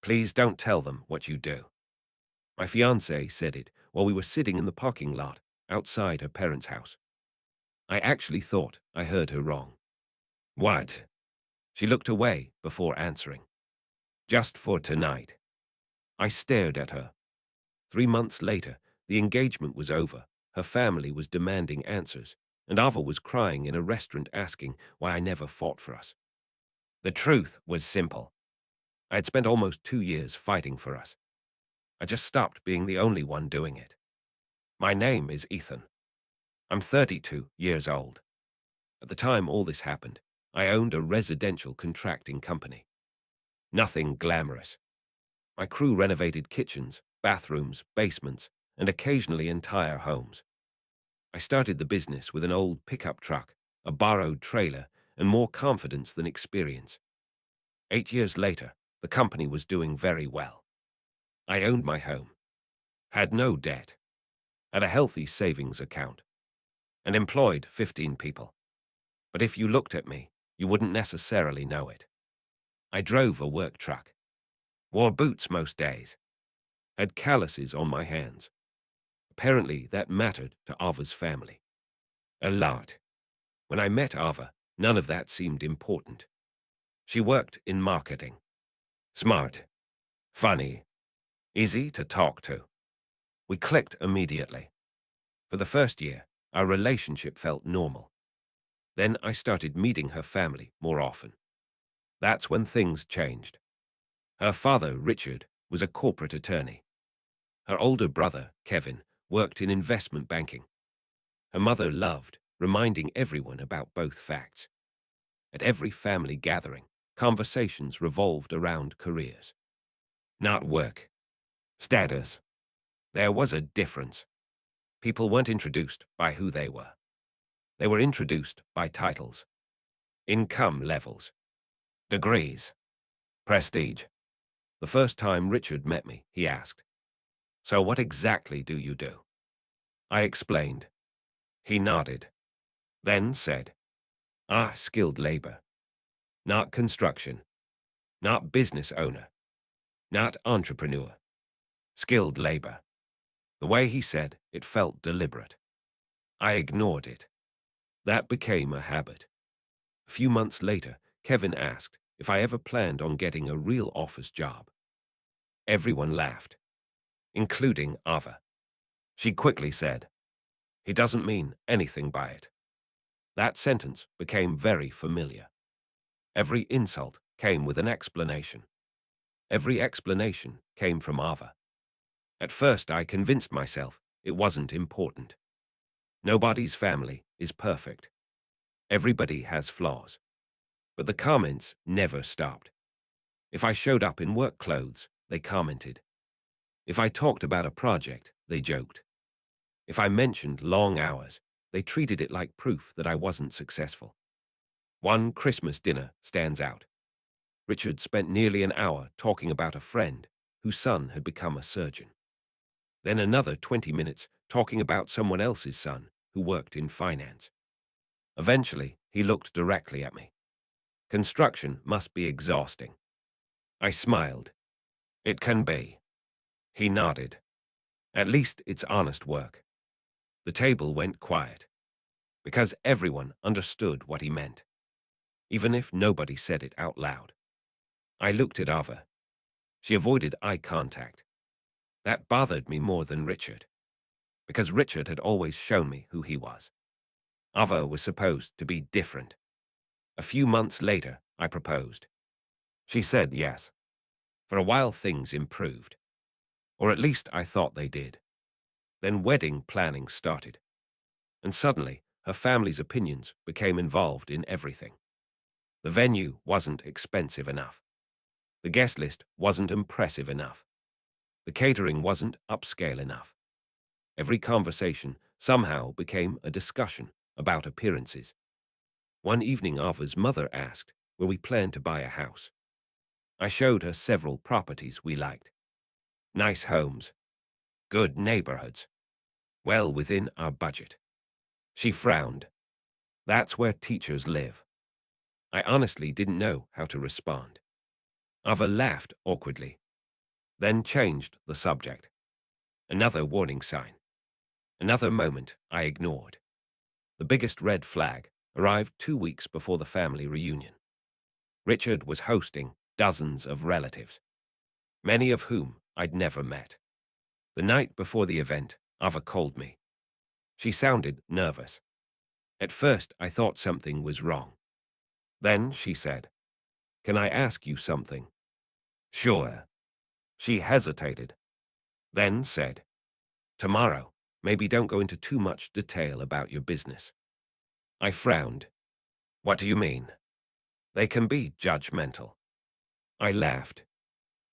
Please don't tell them what you do. My fiancée said it while we were sitting in the parking lot outside her parents' house. I actually thought I heard her wrong. What? She looked away before answering. Just for tonight. I stared at her. 3 months later, the engagement was over. Her family was demanding answers, and Ava was crying in a restaurant asking why I never fought for us. The truth was simple. I had spent almost 2 years fighting for us. I just stopped being the only one doing it. My name is Ethan. I'm 32 years old. At the time all this happened, I owned a residential contracting company. Nothing glamorous. My crew renovated kitchens, bathrooms, basements, and occasionally entire homes. I started the business with an old pickup truck, a borrowed trailer, and more confidence than experience. 8 years later, the company was doing very well. I owned my home, had no debt, had a healthy savings account, and employed 15 people. But if you looked at me, you wouldn't necessarily know it. I drove a work truck, wore boots most days, had calluses on my hands. Apparently, that mattered to Ava's family. A lot. When I met Ava, none of that seemed important. She worked in marketing. Smart, funny, easy to talk to. We clicked immediately. For the first year, our relationship felt normal. Then I started meeting her family more often. That's when things changed. Her father, Richard, was a corporate attorney. Her older brother, Kevin, worked in investment banking. Her mother loved reminding everyone about both facts. At every family gathering, conversations revolved around careers, not work, status. There was a difference. People weren't introduced by who they were. They were introduced by titles, income levels, degrees, prestige. The first time Richard met me, he asked, "So what exactly do you do?" I explained. He nodded, then said, skilled labor. Not construction, not business owner, not entrepreneur. Skilled labor. The way he said it felt deliberate. I ignored it. That became a habit. A few months later, Kevin asked if I ever planned on getting a real office job. Everyone laughed, including Ava. She quickly said, "He doesn't mean anything by it." That sentence became very familiar. Every insult came with an explanation. Every explanation came from Ava. At first, I convinced myself it wasn't important. Nobody's family is perfect. Everybody has flaws. But the comments never stopped. If I showed up in work clothes, they commented. If I talked about a project, they joked. If I mentioned long hours, they treated it like proof that I wasn't successful. One Christmas dinner stands out. Richard spent nearly an hour talking about a friend whose son had become a surgeon. Then another 20 minutes talking about someone else's son who worked in finance. Eventually, he looked directly at me. Construction must be exhausting. I smiled. It can be. He nodded. At least it's honest work. The table went quiet, because everyone understood what he meant, even if nobody said it out loud. I looked at Ava. She avoided eye contact. That bothered me more than Richard, because Richard had always shown me who he was. Ava was supposed to be different. A few months later, I proposed. She said yes. For a while things improved, or at least I thought they did. Then wedding planning started, and suddenly her family's opinions became involved in everything. The venue wasn't expensive enough. The guest list wasn't impressive enough. The catering wasn't upscale enough. Every conversation somehow became a discussion about appearances. One evening, Ava's mother asked where we planned to buy a house. I showed her several properties we liked. Nice homes, good neighborhoods, well within our budget. She frowned. That's where teachers live. I honestly didn't know how to respond. Ava laughed awkwardly. then changed the subject. Another warning sign. Another moment I ignored. The biggest red flag arrived 2 weeks before the family reunion. Richard was hosting dozens of relatives, many of whom I'd never met. The night before the event, Ava called me. She sounded nervous. At first, I thought something was wrong. Then she said, "Can I ask you something?" "Sure." She hesitated, then said, "Tomorrow, maybe don't go into too much detail about your business." I frowned. "What do you mean?" "They can be judgmental." I laughed.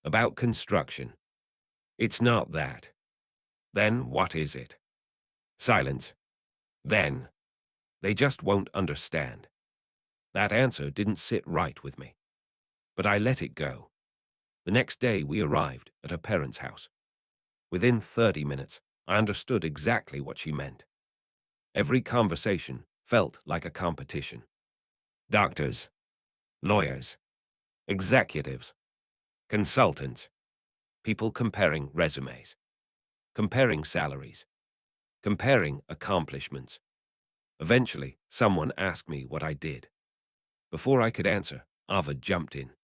"About construction." "It's not that." "Then what is it?" Silence. "Then they just won't understand." That answer didn't sit right with me, but I let it go. The next day we arrived at her parents' house. Within 30 minutes, I understood exactly what she meant. Every conversation felt like a competition. Doctors, lawyers, executives, consultants, people comparing resumes, comparing salaries, comparing accomplishments. Eventually, someone asked me what I did. Before I could answer, Ava jumped in.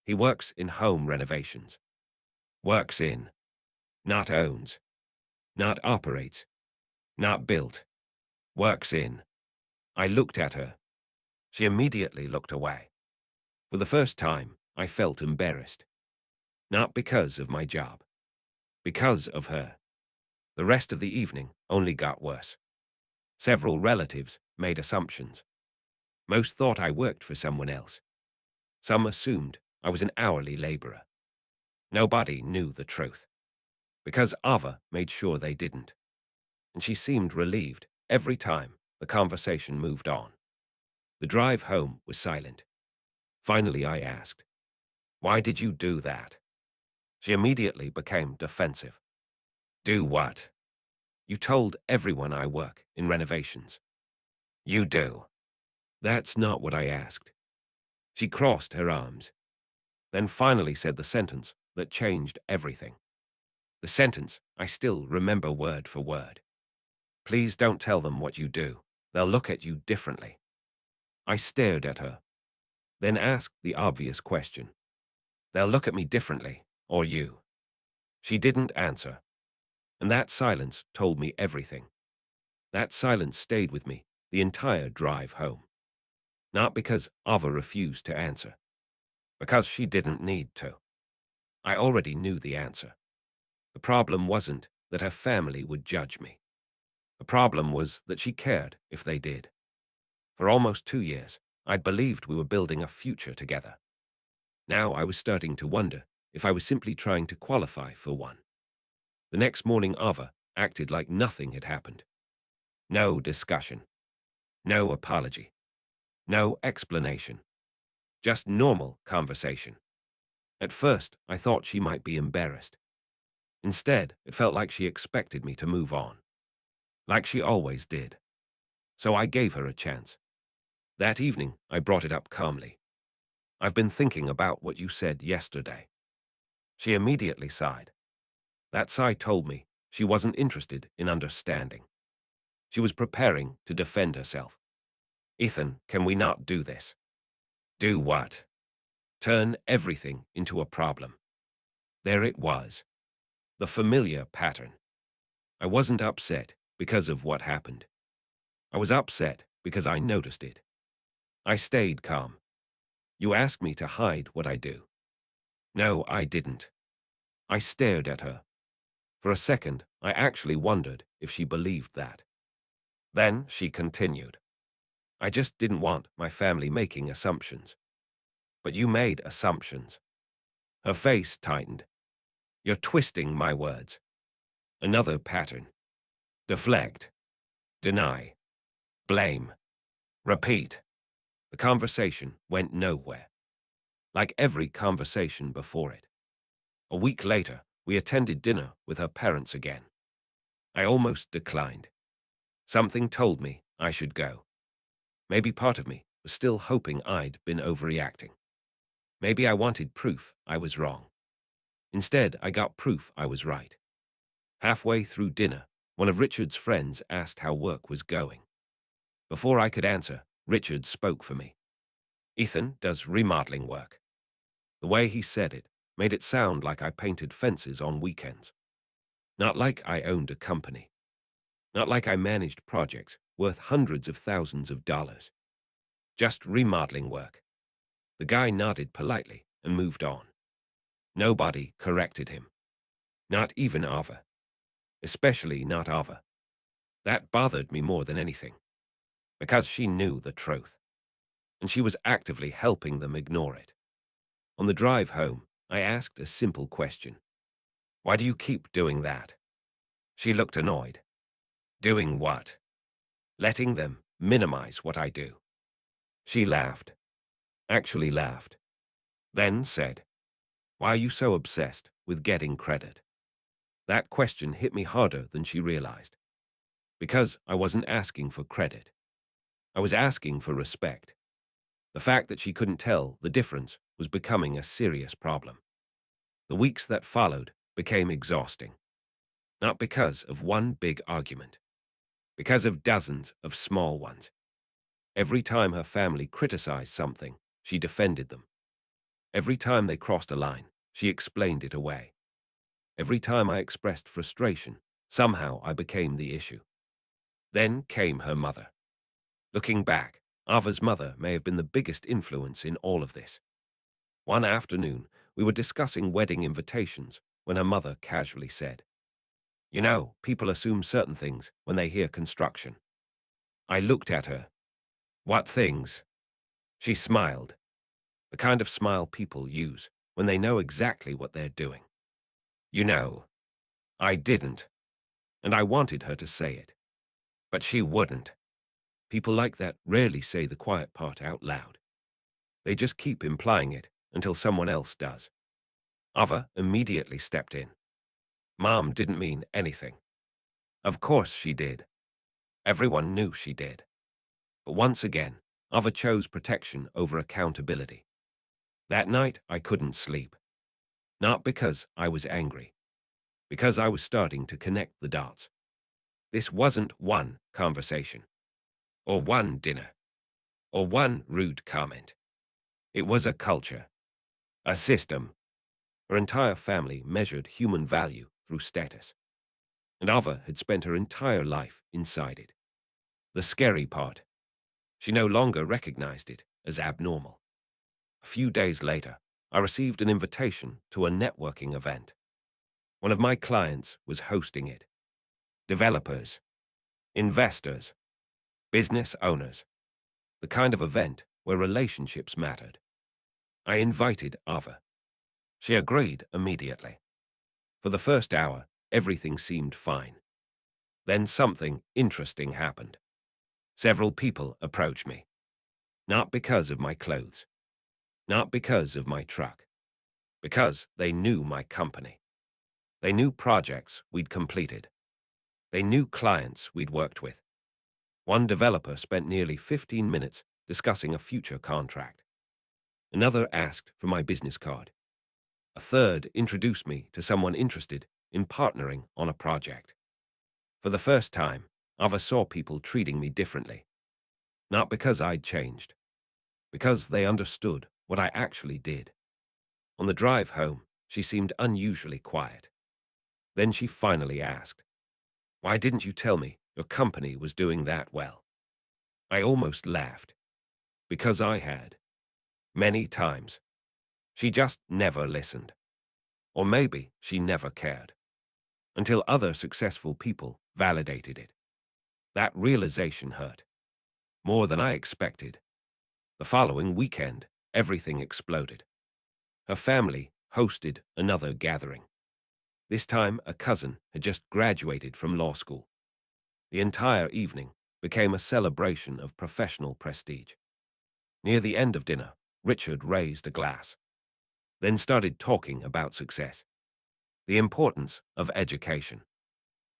"He works in home renovations." Works in. Not owns. Not operates. Not built. Works in. I looked at her. She immediately looked away. For the first time, I felt embarrassed. Not because of my job. Because of her. The rest of the evening only got worse. Several relatives made assumptions. Most thought I worked for someone else. Some assumed I was an hourly laborer. Nobody knew the truth, because Ava made sure they didn't. And she seemed relieved every time the conversation moved on. The drive home was silent. Finally, I asked, "Why did you do that?" She immediately became defensive. "Do what?" "You told everyone I work in renovations." "You do." "That's not what I asked." She crossed her arms, then finally said the sentence that changed everything. The sentence I still remember word for word. "Please don't tell them what you do. They'll look at you differently." I stared at her, then asked the obvious question. "They'll look at me differently, or you?" She didn't answer, and that silence told me everything. That silence stayed with me the entire drive home. Not because Ava refused to answer, because she didn't need to. I already knew the answer. The problem wasn't that her family would judge me. The problem was that she cared if they did. For almost 2 years, I'd believed we were building a future together. Now I was starting to wonder if I was simply trying to qualify for one. The next morning, Ava acted like nothing had happened. No discussion. No apology. No explanation. Just normal conversation. At first, I thought she might be embarrassed. Instead, it felt like she expected me to move on. Like she always did. So I gave her a chance. That evening, I brought it up calmly. "I've been thinking about what you said yesterday." She immediately sighed. That sigh told me she wasn't interested in understanding. She was preparing to defend herself. "Ethan, can we not do this?" "Do what?" "Turn everything into a problem." There it was. The familiar pattern. I wasn't upset because of what happened. I was upset because I noticed it. I stayed calm. "You asked me to hide what I do." "No, I didn't." I stared at her. For a second, I actually wondered if she believed that. Then she continued. "I just didn't want my family making assumptions." "But you made assumptions." Her face tightened. "You're twisting my words." Another pattern. Deflect. Deny. Blame. Repeat. The conversation went nowhere, like every conversation before it. A week later, we attended dinner with her parents again. I almost declined. Something told me I should go. Maybe part of me was still hoping I'd been overreacting. Maybe I wanted proof I was wrong. Instead, I got proof I was right. Halfway through dinner, one of Richard's friends asked how work was going. Before I could answer, Richard spoke for me. Ethan does remodeling work. The way he said it made it sound like I painted fences on weekends. Not like I owned a company. Not like I managed projects worth hundreds of thousands of dollars. Just remodeling work. The guy nodded politely and moved on. Nobody corrected him. Not even Ava. Especially not Ava. That bothered me more than anything. Because she knew the truth. And she was actively helping them ignore it. On the drive home, I asked a simple question. Why do you keep doing that? She looked annoyed. Doing what? Letting them minimize what I do. She laughed. Actually laughed. Then said, why are you so obsessed with getting credit? That question hit me harder than she realized. Because I wasn't asking for credit. I was asking for respect. The fact that she couldn't tell the difference was becoming a serious problem. The weeks that followed became exhausting. Not because of one big argument. Because of dozens of small ones. Every time her family criticized something, she defended them. Every time they crossed a line, she explained it away. Every time I expressed frustration, somehow I became the issue. Then came her mother. Looking back, Ava's mother may have been the biggest influence in all of this. One afternoon, we were discussing wedding invitations when her mother casually said, you know, people assume certain things when they hear construction. I looked at her. What things? She smiled. The kind of smile people use when they know exactly what they're doing. You know, I didn't, and I wanted her to say it. But she wouldn't. People like that rarely say the quiet part out loud. They just keep implying it until someone else does. Ava immediately stepped in. Mom didn't mean anything. Of course she did. Everyone knew she did. But once again, Ava chose protection over accountability. That night, I couldn't sleep. Not because I was angry. Because I was starting to connect the dots. This wasn't one conversation. Or one dinner. Or one rude comment. It was a culture. A system. Her entire family measured human value through status. And Ava had spent her entire life inside it. The scary part. She no longer recognized it as abnormal. A few days later, I received an invitation to a networking event. One of my clients was hosting it. Developers, investors, business owners. The kind of event where relationships mattered. I invited Ava. She agreed immediately. For the first hour, everything seemed fine. Then something interesting happened. Several people approached me. Not because of my clothes. Not because of my truck. Because they knew my company. They knew projects we'd completed. They knew clients we'd worked with. One developer spent nearly 15 minutes discussing a future contract. Another asked for my business card. A third introduced me to someone interested in partnering on a project. For the first time, Ava saw people treating me differently. Not because I'd changed. Because they understood what I actually did. On the drive home, she seemed unusually quiet. Then she finally asked, why didn't you tell me your company was doing that well? I almost laughed. Because I had. Many times. She just never listened. Or maybe she never cared. Until other successful people validated it. That realization hurt. More than I expected. The following weekend, everything exploded. Her family hosted another gathering. This time, a cousin had just graduated from law school. The entire evening became a celebration of professional prestige. Near the end of dinner, Richard raised a glass, then started talking about success, the importance of education,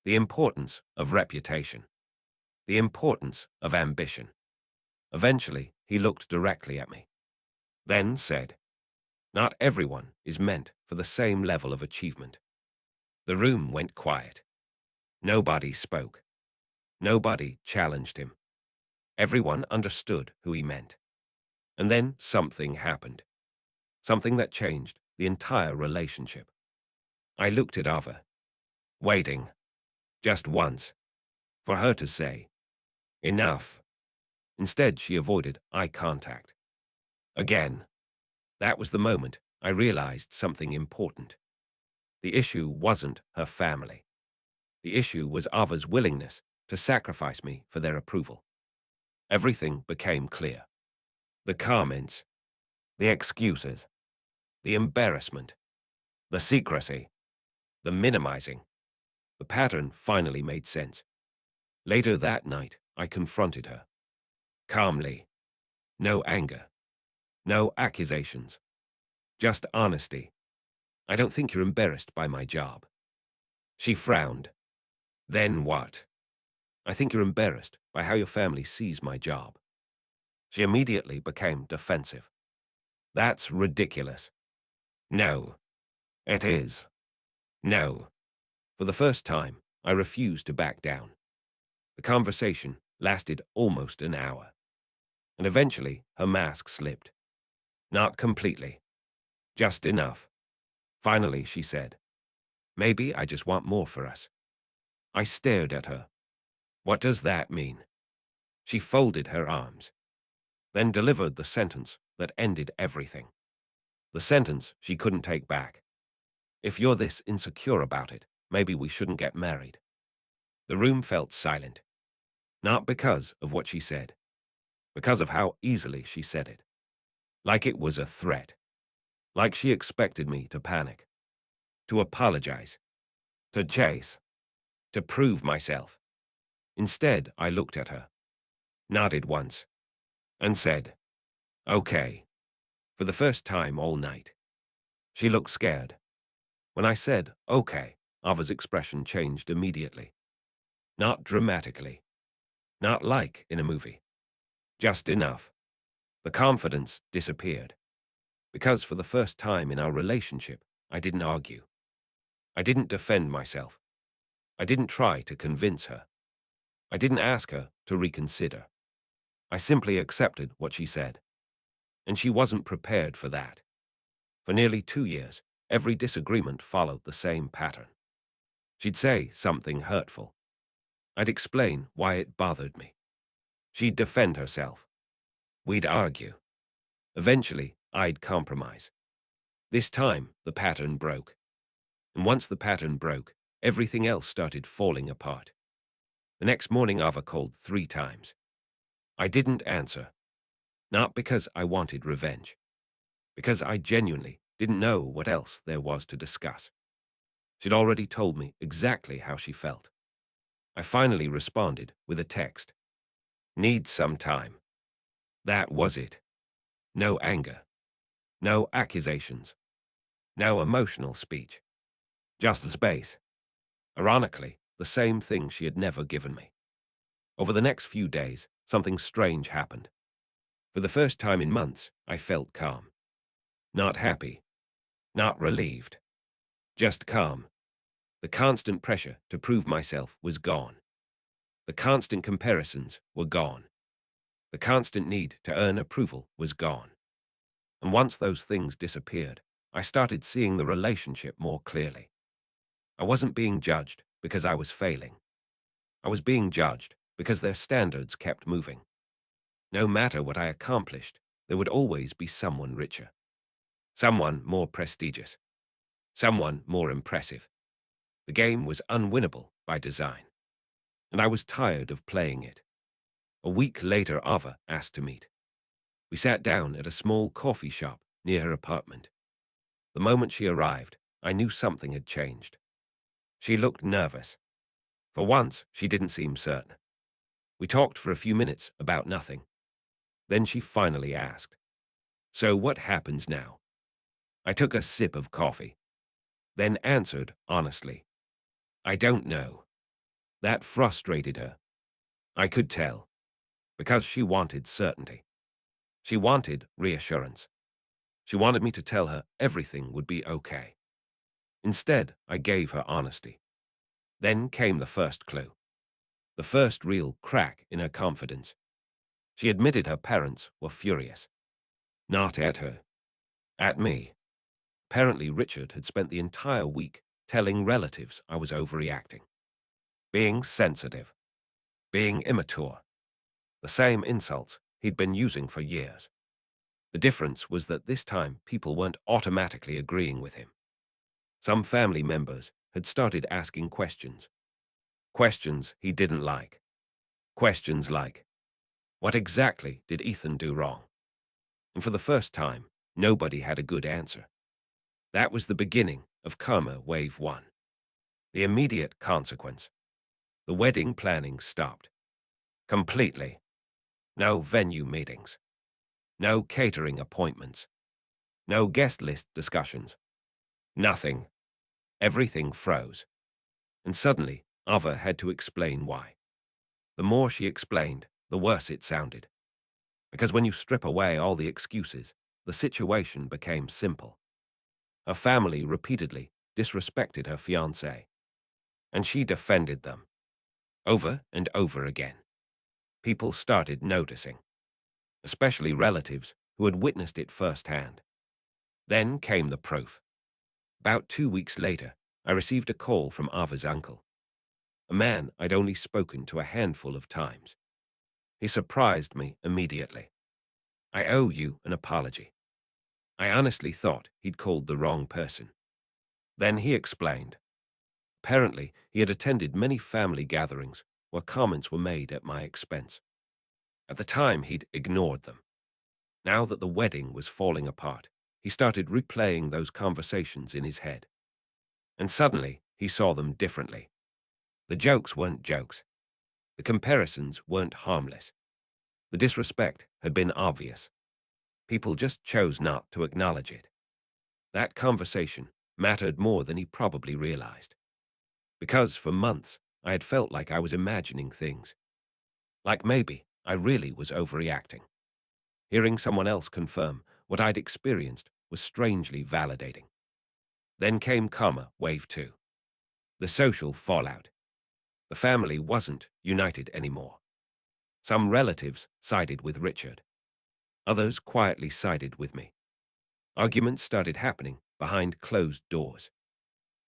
the importance of reputation, the importance of ambition. Eventually, he looked directly at me, then said, Not everyone is meant for the same level of achievement. The room went quiet. Nobody spoke. Nobody challenged him. Everyone understood who he meant. And then something happened. Something that changed the entire relationship. I looked at Ava, waiting, just once, for her to say, "Enough." Instead, she avoided eye contact. Again, that was the moment I realized something important. The issue wasn't her family. The issue was Ava's willingness to sacrifice me for their approval. Everything became clear. The comments, the excuses, the embarrassment, the secrecy, the minimizing. The pattern finally made sense. Later that night, I confronted her. Calmly. No anger. No accusations. Just honesty. "I don't think you're embarrassed by my job." She frowned. "Then what?" "I think you're embarrassed by how your family sees my job." She immediately became defensive. "That's ridiculous." "No, it is." "No." For the first time, I refused to back down. The conversation lasted almost an hour, and eventually her mask slipped. Not completely. Just enough. Finally, she said, "Maybe I just want more for us." I stared at her. "What does that mean?" She folded her arms, then delivered the sentence that ended everything. The sentence she couldn't take back. "If you're this insecure about it, maybe we shouldn't get married." The room felt silent. Not because of what she said, because of how easily she said it. Like it was a threat. Like she expected me to panic, to apologize, to chase, to prove myself. Instead, I looked at her, nodded once, and said, "Okay," for the first time all night. She looked scared. When I said, "Okay," Ava's expression changed immediately. Not dramatically. Not like in a movie. Just enough. The confidence disappeared. Because for the first time in our relationship, I didn't argue. I didn't defend myself. I didn't try to convince her. I didn't ask her to reconsider. I simply accepted what she said. And she wasn't prepared for that. For nearly 2 years, every disagreement followed the same pattern. She'd say something hurtful. I'd explain why it bothered me. She'd defend herself. We'd argue. Eventually, I'd compromise. This time, the pattern broke. And once the pattern broke, everything else started falling apart. The next morning, Ava called 3 times. I didn't answer. Not because I wanted revenge. Because I genuinely didn't know what else there was to discuss. She'd already told me exactly how she felt. I finally responded with a text. "Need some time." That was it. No anger. No accusations. No emotional speech. Just space. Ironically, the same thing she had never given me. Over the next few days, something strange happened. For the first time in months, I felt calm. Not happy. Not relieved. Just calm. The constant pressure to prove myself was gone. The constant comparisons were gone. The constant need to earn approval was gone. And once those things disappeared, I started seeing the relationship more clearly. I wasn't being judged because I was failing. I was being judged because their standards kept moving. No matter what I accomplished, there would always be someone richer, someone more prestigious, someone more impressive. The game was unwinnable by design, and I was tired of playing it. A week later, Ava asked to meet. We sat down at a small coffee shop near her apartment. The moment she arrived, I knew something had changed. She looked nervous. For once, she didn't seem certain. We talked for a few minutes about nothing. Then she finally asked, "So what happens now?" I took a sip of coffee, then answered honestly, "I don't know." That frustrated her. I could tell, because she wanted certainty. She wanted reassurance. She wanted me to tell her everything would be okay. Instead, I gave her honesty. Then came the first clue, the first real crack in her confidence. She admitted her parents were furious. Not at her, at me. Apparently, Richard had spent the entire week telling relatives I was overreacting, being sensitive, being immature. The same insults he'd been using for years. The difference was that this time people weren't automatically agreeing with him. Some family members had started asking questions. Questions he didn't like. Questions like, what exactly did Ethan do wrong? And for the first time, nobody had a good answer. That was the beginning of Karma Wave 1. The immediate consequence. The wedding planning stopped. Completely. No venue meetings. No catering appointments. No guest list discussions. Nothing. Everything froze. And suddenly, Ava had to explain why. The more she explained, the worse it sounded. Because when you strip away all the excuses, the situation became simple. Her family repeatedly disrespected her fiancé, and she defended them. Over and over again. People started noticing, especially relatives who had witnessed it firsthand. Then came the proof. About 2 weeks later, I received a call from Ava's uncle, a man I'd only spoken to a handful of times. He surprised me immediately. I owe you an apology. I honestly thought he'd called the wrong person. Then he explained. Apparently, he had attended many family gatherings where comments were made at my expense. At the time, he'd ignored them. Now that the wedding was falling apart, he started replaying those conversations in his head. And suddenly, he saw them differently. The jokes weren't jokes. The comparisons weren't harmless. The disrespect had been obvious. People just chose not to acknowledge it. That conversation mattered more than he probably realized. Because for months, I had felt like I was imagining things. Like maybe I really was overreacting. Hearing someone else confirm what I'd experienced was strangely validating. Then came Karma Wave 2. The social fallout. The family wasn't united anymore. Some relatives sided with Richard. Others quietly sided with me. Arguments started happening behind closed doors.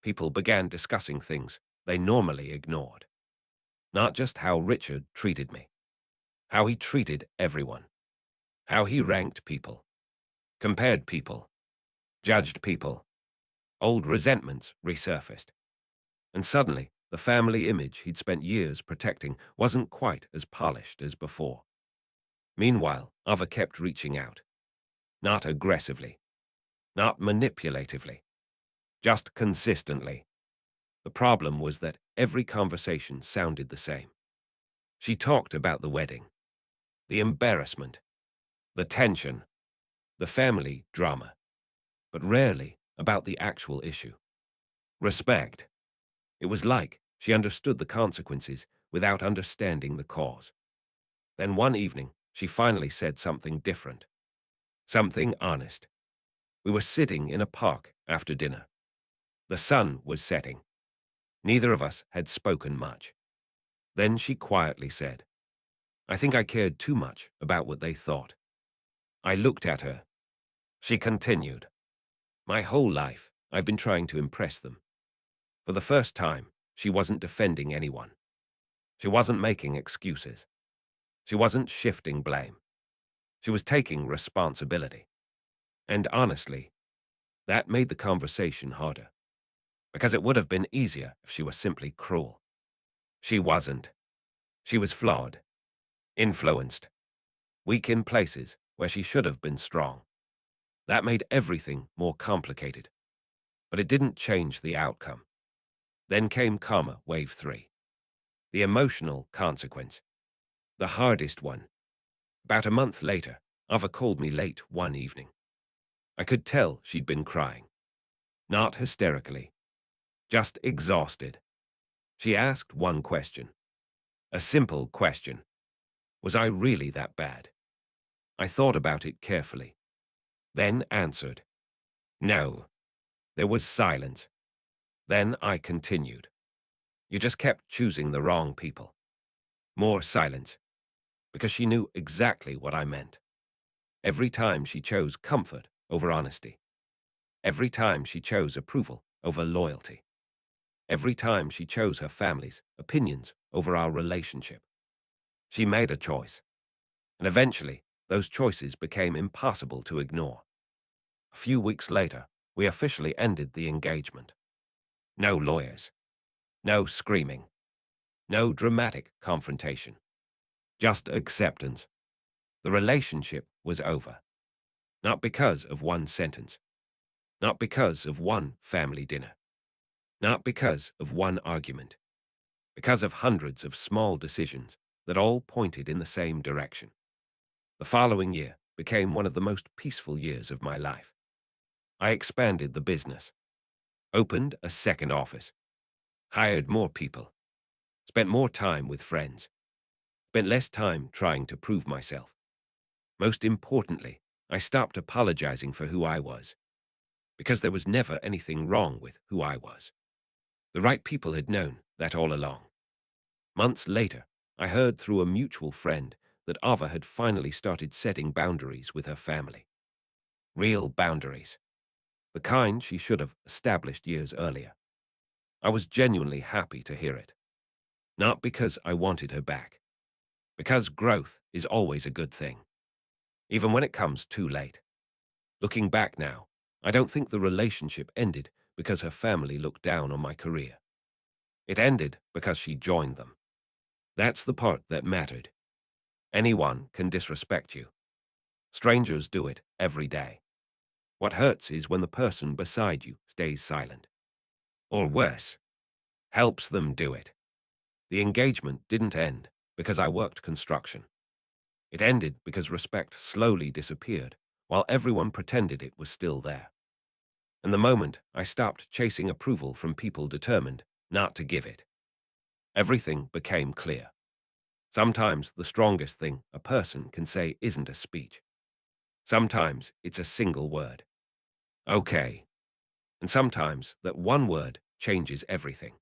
People began discussing things they normally ignored. Not just how Richard treated me, how he treated everyone, how he ranked people, compared people, judged people. Old resentments resurfaced. And suddenly, the family image he'd spent years protecting wasn't quite as polished as before. Meanwhile, Ava kept reaching out. Not aggressively, not manipulatively, just consistently. The problem was that every conversation sounded the same. She talked about the wedding, the embarrassment, the tension, the family drama, but rarely about the actual issue. Respect. It was like she understood the consequences without understanding the cause. Then one evening, she finally said something different, something honest. We were sitting in a park after dinner. The sun was setting. Neither of us had spoken much. Then she quietly said, I think I cared too much about what they thought. I looked at her. She continued, my whole life, I've been trying to impress them. For the first time, she wasn't defending anyone. She wasn't making excuses. She wasn't shifting blame. She was taking responsibility. And honestly, that made the conversation harder. Because it would have been easier if she were simply cruel. She wasn't. She was flawed, influenced, weak in places where she should have been strong. That made everything more complicated. But it didn't change the outcome. Then came Karma Wave 3. The emotional consequence. The hardest one. About a month later, Ava called me late one evening. I could tell she'd been crying. Not hysterically. Just exhausted. She asked one question. A simple question. Was I really that bad? I thought about it carefully. then answered, "No." There was silence. Then I continued, "You just kept choosing the wrong people." More silence, because she knew exactly what I meant. Every time she chose comfort over honesty. Every time she chose approval over loyalty. Every time she chose her family's opinions over our relationship. She made a choice, and eventually those choices became impossible to ignore. A few weeks later, we officially ended the engagement. No lawyers, no screaming, no dramatic confrontation, just acceptance. The relationship was over, not because of one sentence, not because of one family dinner, not because of one argument, because of hundreds of small decisions that all pointed in the same direction. The following year became one of the most peaceful years of my life. I expanded the business, opened a second office, hired more people, spent more time with friends, spent less time trying to prove myself. Most importantly, I stopped apologizing for who I was, because there was never anything wrong with who I was. The right people had known that all along. Months later, I heard through a mutual friend that Ava had finally started setting boundaries with her family. Real boundaries. The kind she should have established years earlier. I was genuinely happy to hear it. Not because I wanted her back. Because growth is always a good thing, even when it comes too late. Looking back now, I don't think the relationship ended because her family looked down on my career. It ended because she joined them. That's the part that mattered. Anyone can disrespect you. Strangers do it every day. What hurts is when the person beside you stays silent. Or worse, helps them do it. The engagement didn't end because I worked construction. It ended because respect slowly disappeared while everyone pretended it was still there. And the moment I stopped chasing approval from people determined not to give it, everything became clear. Sometimes the strongest thing a person can say isn't a speech. Sometimes it's a single word. Okay. And sometimes that one word changes everything.